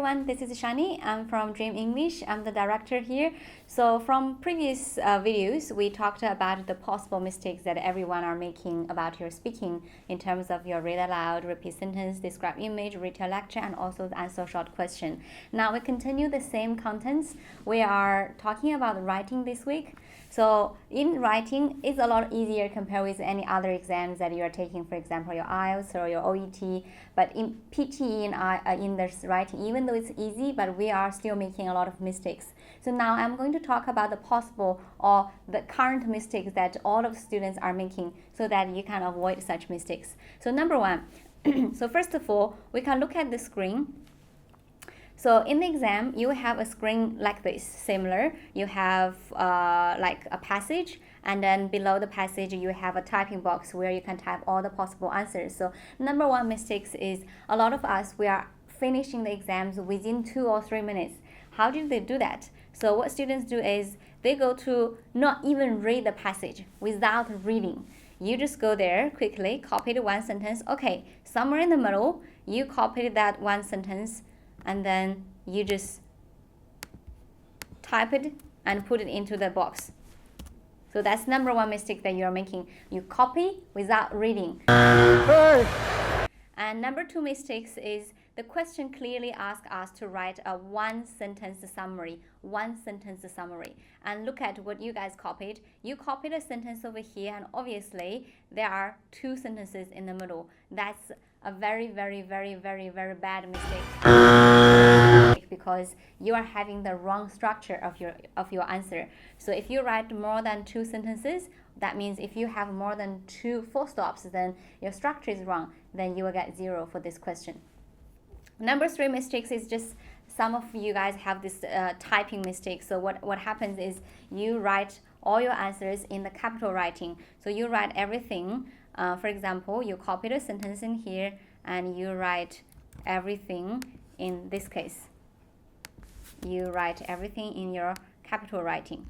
everyone, this is Shaanee. I'm from Dream English. I'm the director here. So from previous videos, we talked about the possible mistakes that everyone are making about your speaking in terms of your read aloud, repeat sentence, describe image, read your lecture, and also the answer short question. Now we continue the same contents. We are talking about writing this week. So in writing, it's a lot easier compared with any other exams that you are taking, for example, your IELTS or your OET. But in PTE and in this writing, even though it's easy, but we are still making a lot of mistakes. So now I'm going to talk about the possible or the current mistakes that all of students are making so that you can avoid such mistakes. So number one, so first of all, we can look at the screen. So in the exam, you have a screen like this, similar. You have like a passage, and then below the passage, you have a typing box where you can type all the possible answers. So number one mistakes is a lot of us, we are finishing the exams within 2 or 3 minutes. How did they do that? So what students do is they go to not even read the passage without reading. You just go there quickly, copy the one sentence. Okay, somewhere in the middle, you copied that one sentence, and then you just type it and put it into the box. So that's number one mistake that you're making. You copy without reading. And number two mistakes is the question clearly asks us to write a one sentence summary. And look at what you guys copied. You copied a sentence over here, and obviously there are 2 sentences in the middle. That's a very bad mistake because you are having the wrong structure of your answer. So if you write more than 2 sentences, that means if you have more than 2 full stops, then your structure is wrong. Then you will get 0 for this question. Number 3 mistakes is just some of you guys have this typing mistake. So what happens is you write all your answers in the capital writing. So you write everything. For example, you copy the sentence in here and you write everything in this case. You write everything in your capital writing.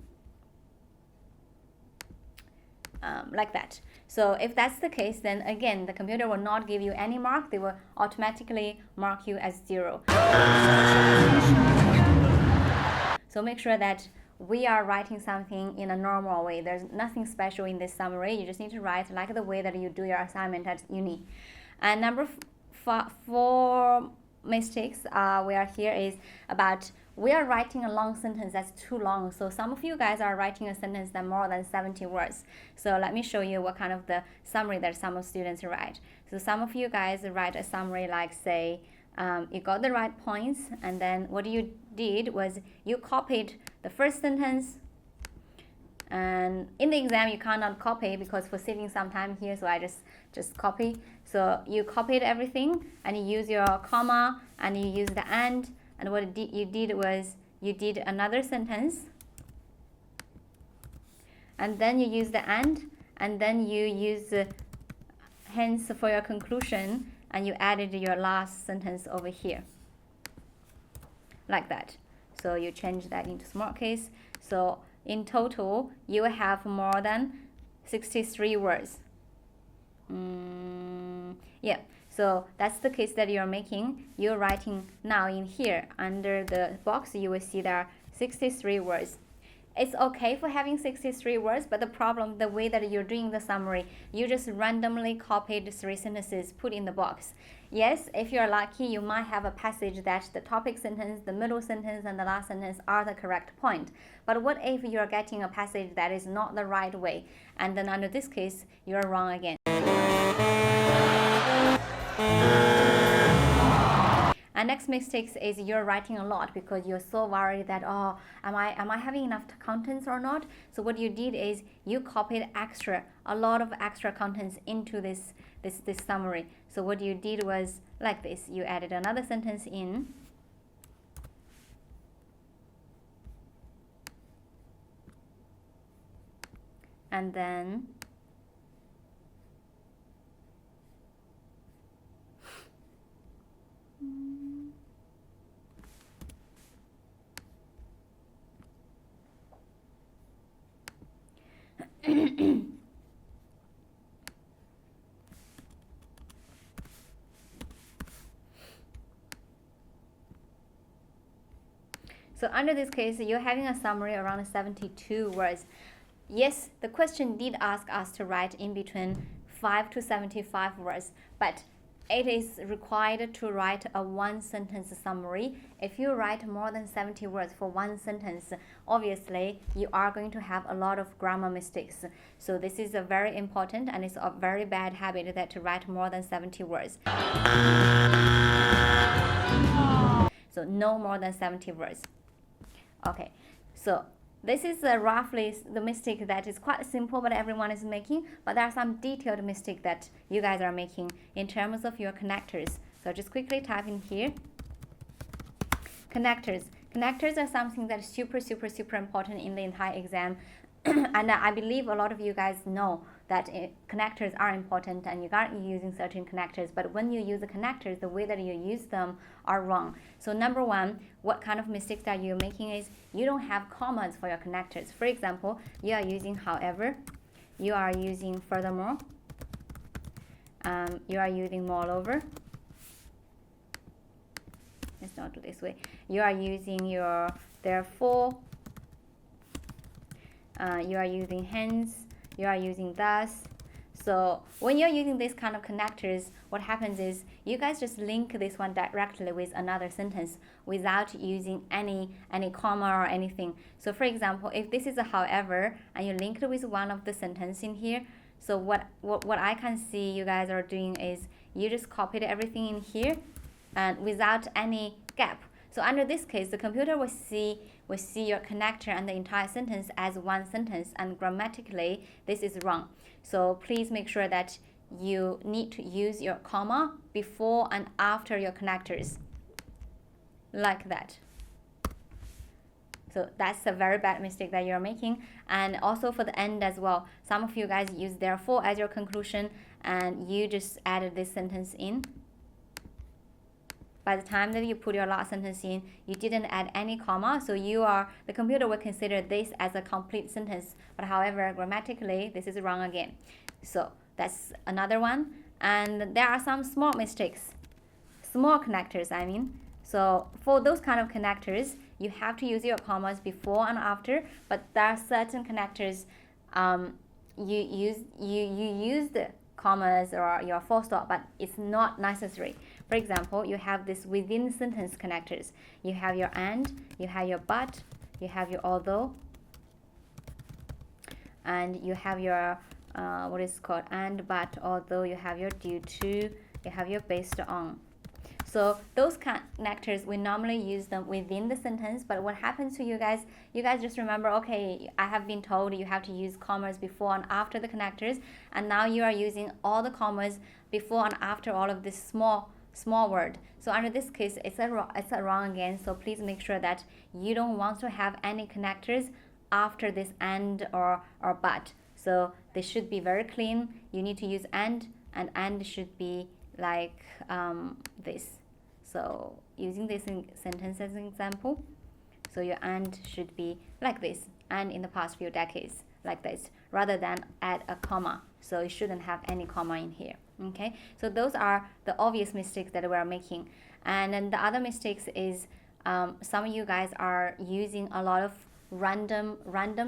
Like that. So if that's the case, then again, the computer will not give you any mark. They will automatically mark you as 0. So make sure that we are writing something in a normal way. There's nothing special in this summary. You just need to write like the way that you do your assignment at uni. And number 4 mistakes we are here is about we are writing a long sentence that's too long. So some of you guys are writing a sentence that more than 70 words. So let me show you what kind of the summary that some of students write. So some of you guys write a summary like, say, you got the right points, and then what you did was you copied the first sentence. And in the exam, you cannot copy because for saving some time here, so I just copy. So you copied everything, and you use your comma, and you use the and what you did was you did another sentence, and then you use the and then you use hence for your conclusion, and you added your last sentence over here, like that. So you change that into small case. So in total, you have more than 63 words. Yeah, so that's the case that you're making. You're writing now in here under the box, you will see there are 63 words. It's okay for having 63 words, but the problem, the way that you're doing the summary, you just randomly copied 3 sentences, put in the box. Yes, if you're lucky, you might have a passage that the topic sentence, the middle sentence, and the last sentence are the correct point. But what if you're getting a passage that is not the right way? And then under this case, you're wrong again. And next mistake is you're writing a lot because you're so worried that, oh, am I having enough contents or not? So what you did is you copied a lot of extra contents into this summary. So what you did was like this. You added another sentence in. And then So under this case, you're having a summary around 72 words. Yes, the question did ask us to write in between 5 to 75 words, but it is required to write a one sentence summary. If you write more than 70 words for one sentence, obviously you are going to have a lot of grammar mistakes. So this is a very important and it's a very bad habit that to write more than 70 words. So no more than 70 words. Okay, so this is roughly the mistake that is quite simple, but everyone is making. But there are some detailed mistakes that you guys are making in terms of your connectors. So just quickly type in here. Connectors. Connectors are something that is super important in the entire exam. And I believe a lot of you guys know that connectors are important and you are using certain connectors, but when you use the connectors, the way that you use them are wrong. So number one, what kind of mistakes that you're making is you don't have commas for your connectors. For example, you are using however, you are using furthermore, you are using moreover. Let's not do this way. You are using your therefore, you are using hence, you are using thus. So when you're using this kind of connectors, what happens is you guys just link this one directly with another sentence without using any comma or anything. So for example, if this is a however and you link it with one of the sentence in here, so what I can see you guys are doing is you just copied everything in here and without any gap. So under this case, the computer will see your connector and the entire sentence as one sentence, and grammatically this is wrong. So please make sure that you need to use your comma before and after your connectors, like that. So that's a very bad mistake that you're making. And also for the end as well, some of you guys use therefore as your conclusion and you just added this sentence in. By the time that you put your last sentence in, you didn't add any comma, so the computer will consider this as a complete sentence. But however, grammatically, this is wrong again. So that's another one. And there are some small mistakes, small connectors, I mean. So for those kind of connectors, you have to use your commas before and after. But there are certain connectors, you use the commas or your full stop, but it's not necessary. For example, you have this within sentence connectors. You have your and, you have your but, you have your although, and you have your what is called and, but, although, you have your due to, you have your based on. So those connectors, we normally use them within the sentence, but what happens to you guys just remember, okay, I have been told you have to use commas before and after the connectors, and now you are using all the commas before and after all of this small word. So under this case, it's a wrong again. So please make sure that you don't want to have any connectors after this and or but. So they should be very clean. You need to use and should be like this. So using this sentence as an example, so your and should be like this, and in the past few decades like this, rather than add a comma. So it shouldn't have any comma in here. Okay, so those are the obvious mistakes that we're making. And then the other mistakes is some of you guys are using a lot of random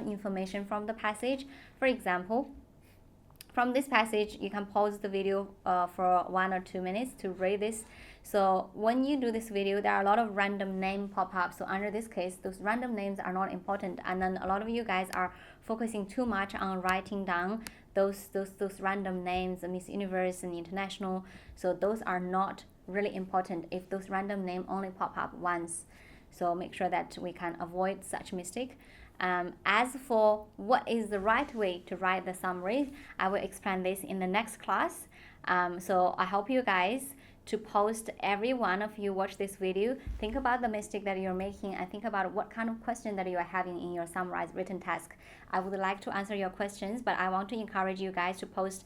information from the passage. For example, from this passage, you can pause the video for 1 or 2 minutes to read this. So when you do this video, there are a lot of random name pop up. So under this case, those random names are not important. And then a lot of you guys are focusing too much on writing down those random names, Miss Universe and International. So those are not really important if those random names only pop up once. So make sure that we can avoid such mistake. As for what is the right way to write the summary, I will explain this in the next class. So I hope you guys to post, every one of you watch this video, think about the mistake that you're making and think about what kind of question that you are having in your summarized written task. I would like to answer your questions, but I want to encourage you guys to post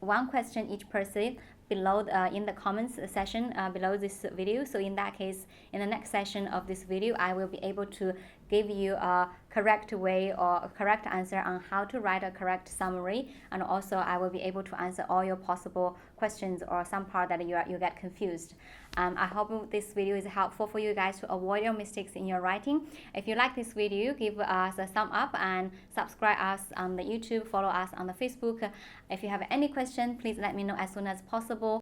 one question each person below in the comments section below this video. So in that case, in the next session of this video, I will be able to give you a correct way or a correct answer on how to write a correct summary, and also I will be able to answer all your possible questions or some part that you get confused. I hope this video is helpful for you guys to avoid your mistakes in your writing. If you like this video, give us a thumb up and subscribe us on the YouTube, follow us on the Facebook. If you have any question, please let me know as soon as possible.